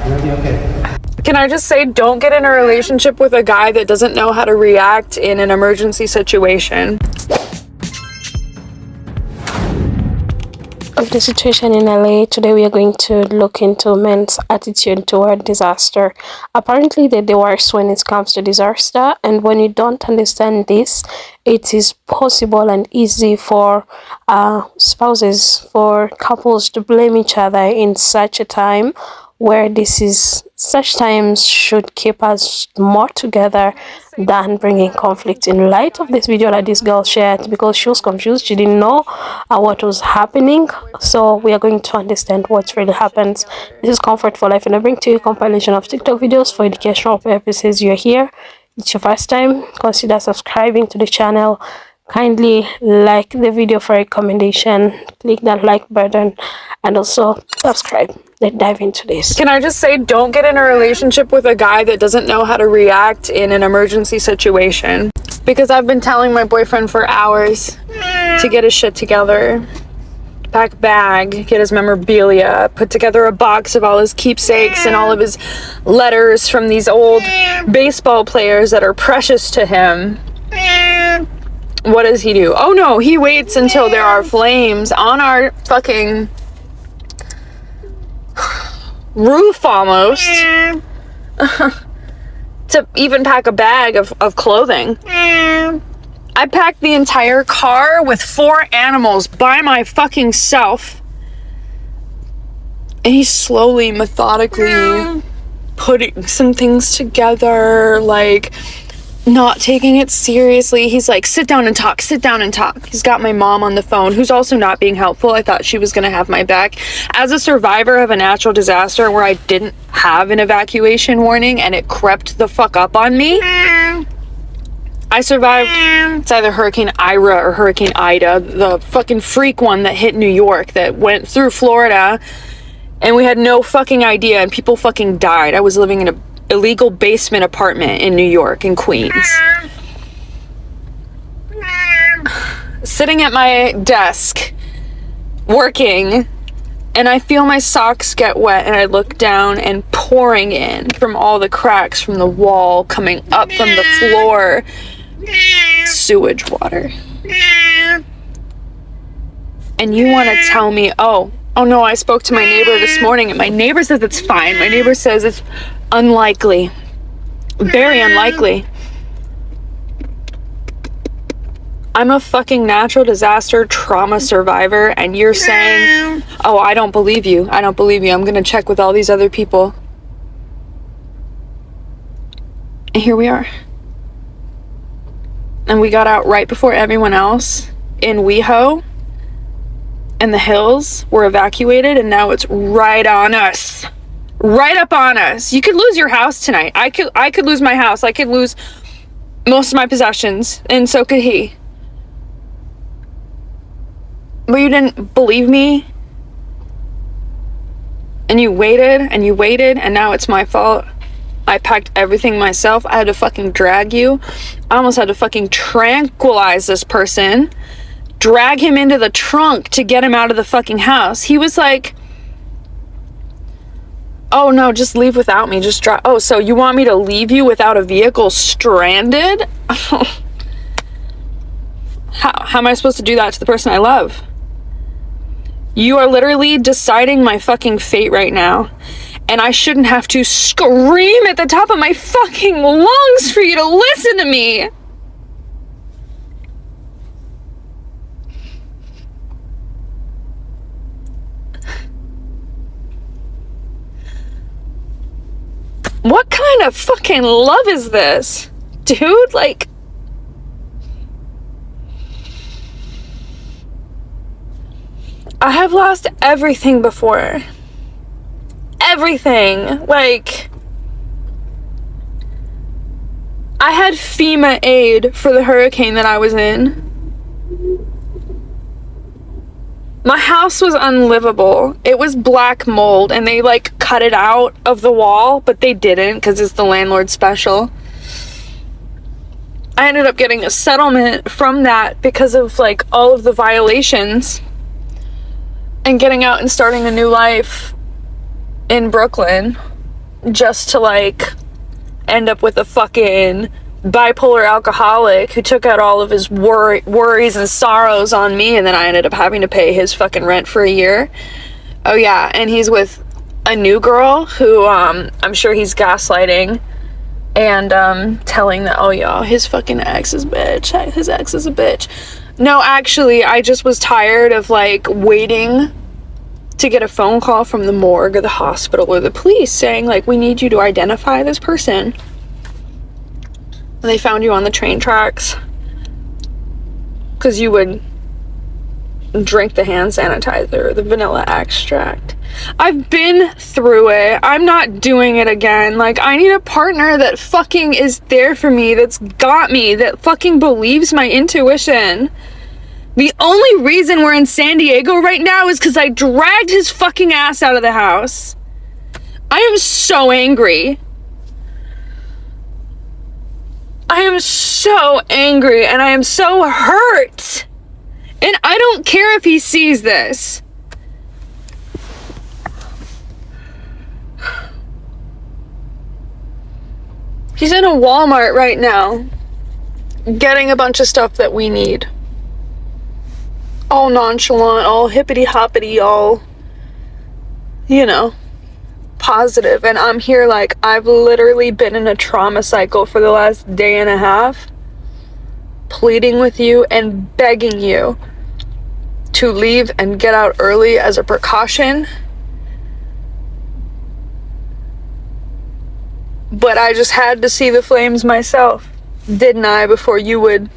You'll be okay. Can I just say, don't get in a relationship with a guy that doesn't know how to react in an emergency situation. Of the situation in LA, today we are going to look into men's attitude toward disaster. Apparently, they're the worst when it comes to disaster, and when you don't understand this, it is possible and easy for spouses, for couples to blame each other in such a time where such times should keep us more together than bringing conflict. In light of this video that this girl shared, because she was confused, she didn't know what was happening, so we are going to understand what really happens. This is Comfort for Life, and I bring to you a compilation of TikTok videos for educational purposes. You're here, it's your first time, consider subscribing to the channel. Kindly like the video for recommendation, click that like button, and also subscribe. Let's dive into this. Can I just say, don't get in a relationship with a guy that doesn't know how to react in an emergency situation. Because I've been telling my boyfriend for hours to get his shit together, pack a bag, get his memorabilia, put together a box of all his keepsakes and all of his letters from these old baseball players that are precious to him. What does he do? Oh no, he waits until there are flames on our fucking roof almost to even pack a bag of clothing. I packed the entire car with 4 animals by my fucking self, and he's slowly, methodically putting some things together, like not taking it seriously. He's like, sit down and talk, sit down and talk. He's got my mom on the phone, who's also not being helpful. I thought she was gonna have my back. As a survivor of a natural disaster where I didn't have an evacuation warning and it crept the fuck up on me, I survived. It's either Hurricane Ira or Hurricane Ida, the fucking freak one that hit New York, that went through Florida, and we had no fucking idea, and people fucking died. I was living in a illegal basement apartment in New York, in Queens, sitting at my desk working, and I feel my socks get wet, and I look down, and pouring in from all the cracks from the wall, coming up from the floor, sewage water. And you want to tell me, oh no, I spoke to my neighbor this morning, and my neighbor says it's fine. My neighbor says it's unlikely, very unlikely. I'm a fucking natural disaster trauma survivor, and you're saying, oh, I don't believe you. I don't believe you. I'm gonna check with all these other people. And here we are. And we got out right before everyone else in WeHo, and the hills were evacuated, and now it's right on us. Right up on us. You could lose your house tonight. I could lose my house. I could lose most of my possessions, and so could he. But you didn't believe me, and you waited, and now it's my fault. I packed everything myself. I had to fucking drag you. I almost had to fucking tranquilize this person, drag him into the trunk to get him out of the fucking house. He was like, oh no, just leave without me, just drive. Oh, so you want me to leave you without a vehicle, stranded? How am I supposed to do that to the person I love? You are literally deciding my fucking fate right now, and I shouldn't have to scream at the top of my fucking lungs for you to listen to me. What kind of fucking love is this, dude? Like, I have lost everything before. Everything. Like, I had FEMA aid for the hurricane that I was in. My house was unlivable. It was black mold, and they like cut it out of the wall, but they didn't because it's the landlord special. I ended up getting a settlement from that because of like all of the violations, and getting out and starting a new life in Brooklyn just to like end up with a fucking bipolar alcoholic who took out all of his worries and sorrows on me, and then I ended up having to pay his fucking rent for a year. Oh yeah, and he's with a new girl who I'm sure he's gaslighting and telling that, oh yeah, his fucking ex is bitch, his ex is a bitch. No, actually, I just was tired of like waiting to get a phone call from the morgue or the hospital or the police saying like, we need you to identify this person. And they found you on the train tracks because you would drink the hand sanitizer or the vanilla extract. I've been through it. I'm not doing it again. Like, I need a partner that fucking is there for me, that's got me, that fucking believes my intuition. The only reason we're in San Diego right now is because I dragged his fucking ass out of the house. I am so angry. I am so angry and I am so hurt. And I don't care if he sees this. He's in a Walmart right now, getting a bunch of stuff that we need. All nonchalant, all hippity hoppity, all, you know, positive. And I'm here like, I've literally been in a trauma cycle for the last day and a half, pleading with you and begging you to leave and get out early as a precaution. But I just had to see the flames myself, didn't I, before you would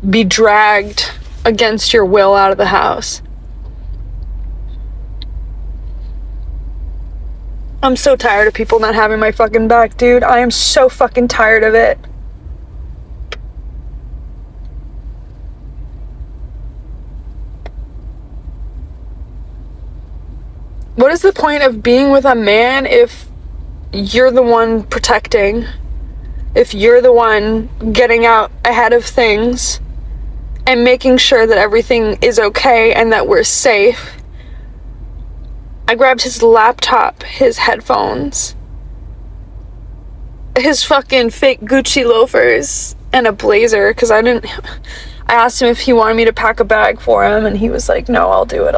be dragged against your will out of the house. I'm so tired of people not having my fucking back, dude. I am so fucking tired of it. What is the point of being with a man if you're the one protecting? If you're the one getting out ahead of things and making sure that everything is okay and that we're safe? I grabbed his laptop, his headphones, his fucking fake Gucci loafers, and a blazer, because I asked him if he wanted me to pack a bag for him, and he was like, no, I'll do it.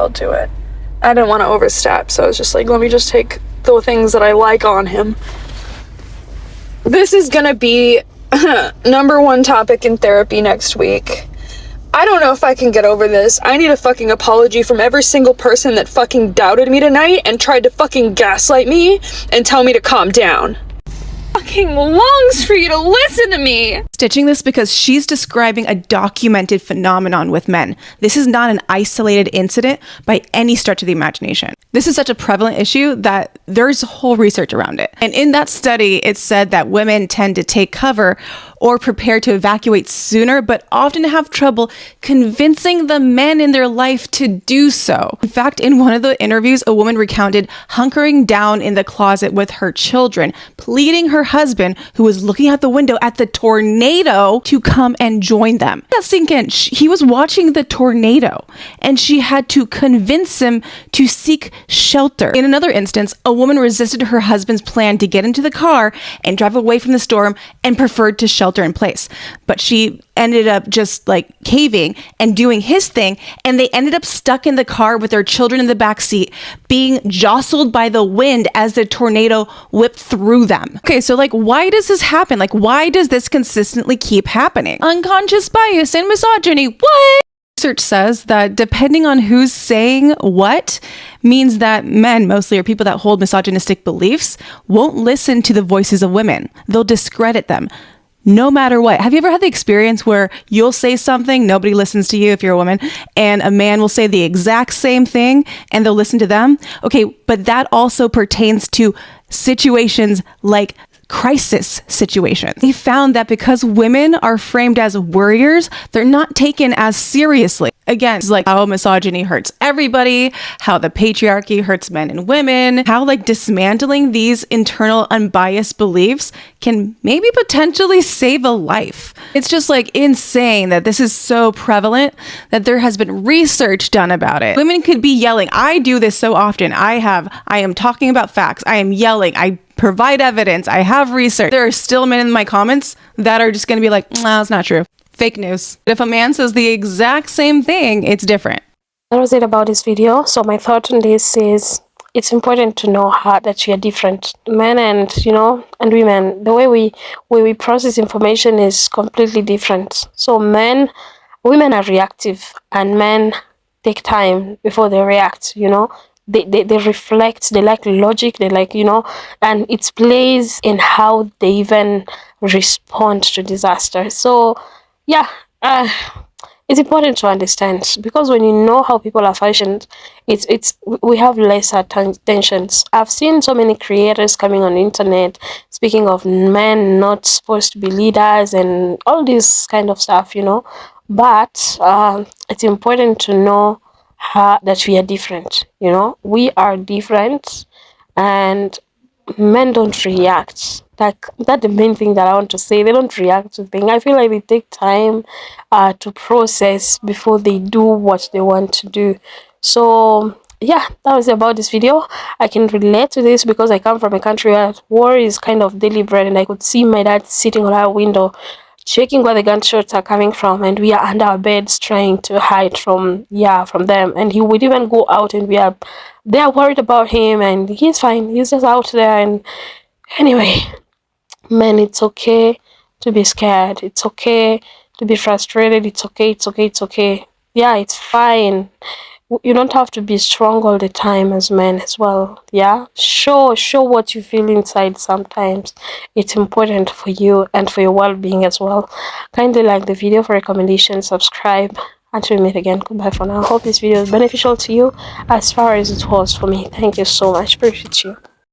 I didn't want to overstep, so I was just like, let me just take the things that I like on him. This is gonna be number one topic in therapy next week. I don't know if I can get over this. I need a fucking apology from every single person that fucking doubted me tonight and tried to fucking gaslight me and tell me to calm down. Fucking longs for you to listen to me. Stitching this because she's describing a documented phenomenon with men. This is not an isolated incident by any stretch of the imagination. This is such a prevalent issue that there's whole research around it. And in that study, it said that women tend to take cover or prepare to evacuate sooner, but often have trouble convincing the men in their life to do so. In fact, in one of the interviews, a woman recounted hunkering down in the closet with her children, pleading her husband, who was looking out the window at the tornado, to come and join them. That sink in. He was watching the tornado, and she had to convince him to seek shelter. In another instance, a woman resisted her husband's plan to get into the car and drive away from the storm and preferred to shelter in place. But she ended up just like caving and doing his thing, and they ended up stuck in the car with their children in the back seat, being jostled by the wind as the tornado whipped through them. Okay, so like, why does this happen? Like, why does this consistently keep happening? Unconscious bias and misogyny. What? Research says that depending on who's saying what means that men, mostly, or people that hold misogynistic beliefs, won't listen to the voices of women. They'll discredit them no matter what. Have you ever had the experience where you'll say something, nobody listens to you if you're a woman, and a man will say the exact same thing and they'll listen to them? Okay, but that also pertains to situations like crisis situations. They found that because women are framed as warriors, they're not taken as seriously. Again, it's like how misogyny hurts everybody, how the patriarchy hurts men and women, how like dismantling these internal unbiased beliefs can maybe potentially save a life. It's just like insane that this is so prevalent that there has been research done about it. Women could be yelling. I do this so often. I am talking about facts. I am yelling. I provide evidence. I have research. There are still men in my comments that are just going to be like, no, it's not true. Fake news. If a man says the exact same thing, it's different. That was it about this video. So my thought on this is it's important to know how that we are different. Men and and women, the way we process information is completely different. So women are reactive and men take time before they react, They reflect, they like logic, they like, and it plays in how they even respond to disaster. So yeah, it's important to understand, because when you know how people are fashioned, we have lesser tensions. I've seen so many creators coming on the internet speaking of men not supposed to be leaders and all this kind of stuff, but it's important to know that we are different. We are different, and men don't react. That's the main thing that I want to say. They don't react to things. I feel like they take time to process before they do what they want to do. So yeah, that was about this video. I can relate to this because I come from a country where war is kind of deliberate, and I could see my dad sitting on our window checking where the gunshots are coming from, and we are under our beds trying to hide from them. And he would even go out, and they are worried about him, and he's fine, he's just out there. And anyway, man, it's okay to be scared, it's okay to be frustrated, it's okay. Yeah, it's fine. You don't have to be strong all the time as men as well. Yeah, show what you feel inside. Sometimes it's important for you and for your well-being as well. Kindly like the video for recommendations, subscribe. Until we meet again, goodbye for now. Hope this video is beneficial to you as far as it was for me. Thank you so much. Appreciate you.